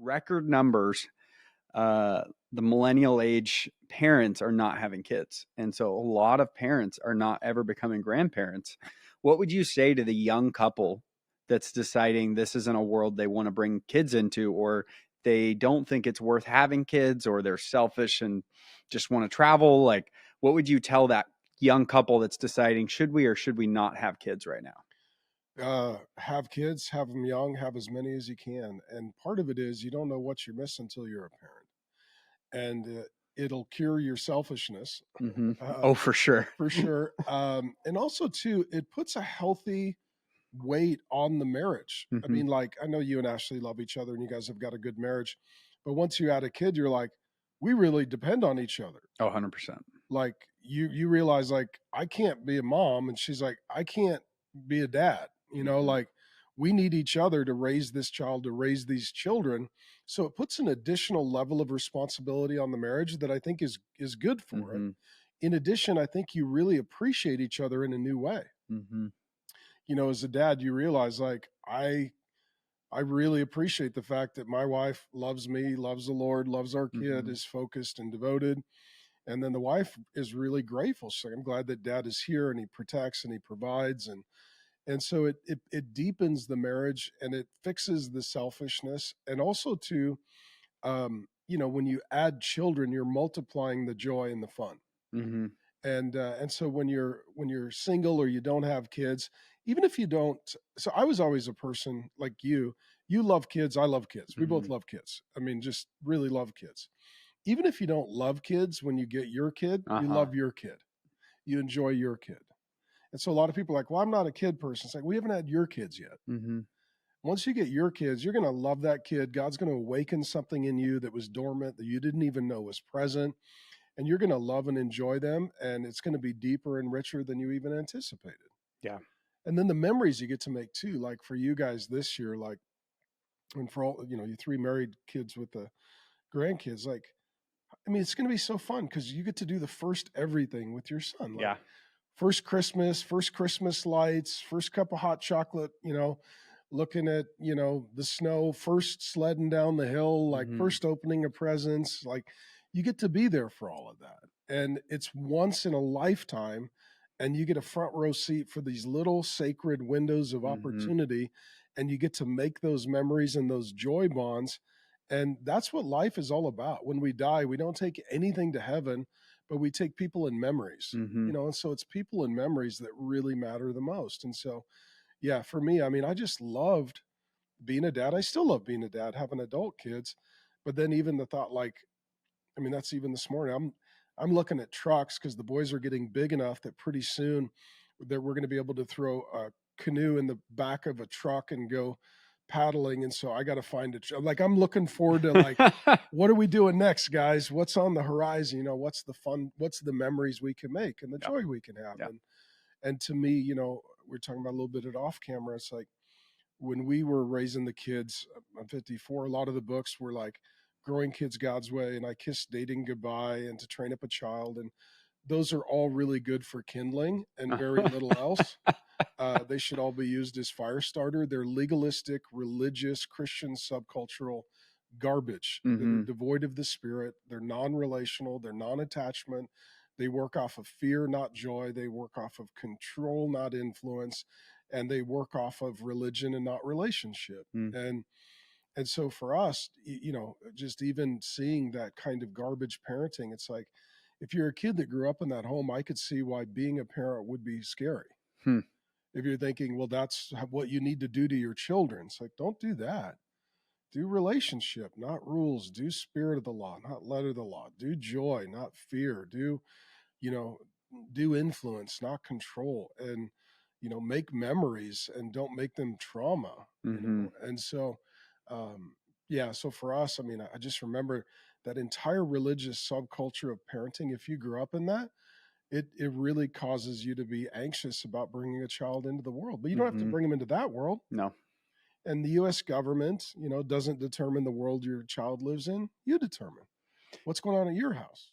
record numbers, the millennial age parents are not having kids. And so a lot of parents are not ever becoming grandparents. What would you say to the young couple that's deciding this isn't a world they want to bring kids into, or they don't think it's worth having kids, or they're selfish and just want to travel? Like, what would you tell that young couple that's deciding, should we or should we not have kids right now? Have kids, have them young, have as many as you can. And part of it is you don't know what you're missing until you're a parent. And it'll cure your selfishness, Mm-hmm. uh, Oh, for sure. for sure. And also, too, it puts a healthy weight on the marriage. I Mm-hmm. mean, like, I know you and Ashley love each other and you guys have got a good marriage. But once you add a kid, you're like, we really depend on each other. Oh, 100%. Like, you realize, like, I can't be a mom. And she's like, I can't be a dad. Mm-hmm. Like, we need each other to raise this child, to raise these children. So it puts an additional level of responsibility on the marriage that I think is good for it. Mm-hmm. In addition, I think you really appreciate each other in a new way. Mm-hmm. As a dad, you realize, like, I really appreciate the fact that my wife loves me, loves the Lord, loves our kid, Mm-hmm. is focused and devoted. And then the wife is really grateful. She's like, I'm glad that dad is here and he protects and he provides. And so it deepens the marriage and it fixes the selfishness. And also too, when you add children, you're multiplying the joy and the fun. Mm-hmm. And so when you're single or you don't have kids, even if you don't, so I was always a person like you love kids, I love kids, we Mm-hmm. both love kids. I mean, just really love kids. Even if you don't love kids, when you get your kid, you Uh-huh. love your kid, you enjoy your kid. And so a lot of people are like, well, I'm not a kid person. It's like, we haven't had your kids yet. Mm-hmm. Once you get your kids, you're going to love that kid. God's going to awaken something in you that was dormant, that you didn't even know was present, and you're going to love and enjoy them, and it's going to be deeper and richer than you even anticipated. Yeah. And then the memories you get to make too, like for you guys this year, like, and for all, you three married kids with the grandkids, like, I mean, it's going to be so fun because you get to do the first everything with your son. Like, Yeah. first Christmas lights, first cup of hot chocolate, looking at, the snow, first sledding down the hill, like Mm-hmm. first opening of presents. Like, you get to be there for all of that. And it's once in a lifetime. And you get a front row seat for these little sacred windows of Mm-hmm. opportunity. And you get to make those memories and those joy bonds. And that's what life is all about. When we die, we don't take anything to heaven, but we take people and memories, Mm-hmm. and so it's people and memories that really matter the most. And so, yeah, for me, I mean, I just loved being a dad. I still love being a dad, having adult kids. But then even the thought, like, I mean, that's even this morning. I'm looking at trucks because the boys are getting big enough that pretty soon that we're going to be able to throw a canoe in the back of a truck and go paddling. And so I got to find it. Like, I'm looking forward to, like, what are we doing next, guys? What's on the horizon? What's the fun? What's the memories we can make and the Yeah. joy we can have? Yeah. And to me, we're talking about a little bit at off camera. It's like when we were raising the kids, I'm 54, a lot of the books were like Growing Kids God's Way and I Kissed Dating Goodbye and To Train Up a Child. And those are all really good for kindling and very little else. They should all be used as fire starter. They're legalistic, religious, Christian, subcultural garbage that are Mm-hmm. devoid of the spirit. They're non-relational. They're non-attachment. They work off of fear, not joy. They work off of control, not influence. And they work off of religion and not relationship. Mm. And so for us, just even seeing that kind of garbage parenting, it's like, if you're a kid that grew up in that home, I could see why being a parent would be scary. Hmm. If you're thinking, well, that's what you need to do to your children. It's like, don't do that. Do relationship, not rules. Do spirit of the law, not letter of the law. Do joy, not fear. You know, do influence, not control. And, make memories and don't make them trauma, Mm-hmm. And so, yeah, so for us, I mean, I just remember that entire religious subculture of parenting. If you grew up in that, it really causes you to be anxious about bringing a child into the world, but you don't have to Mm-hmm. bring them into that world. No. And the U.S. government, doesn't determine the world your child lives in. You determine what's going on at your house.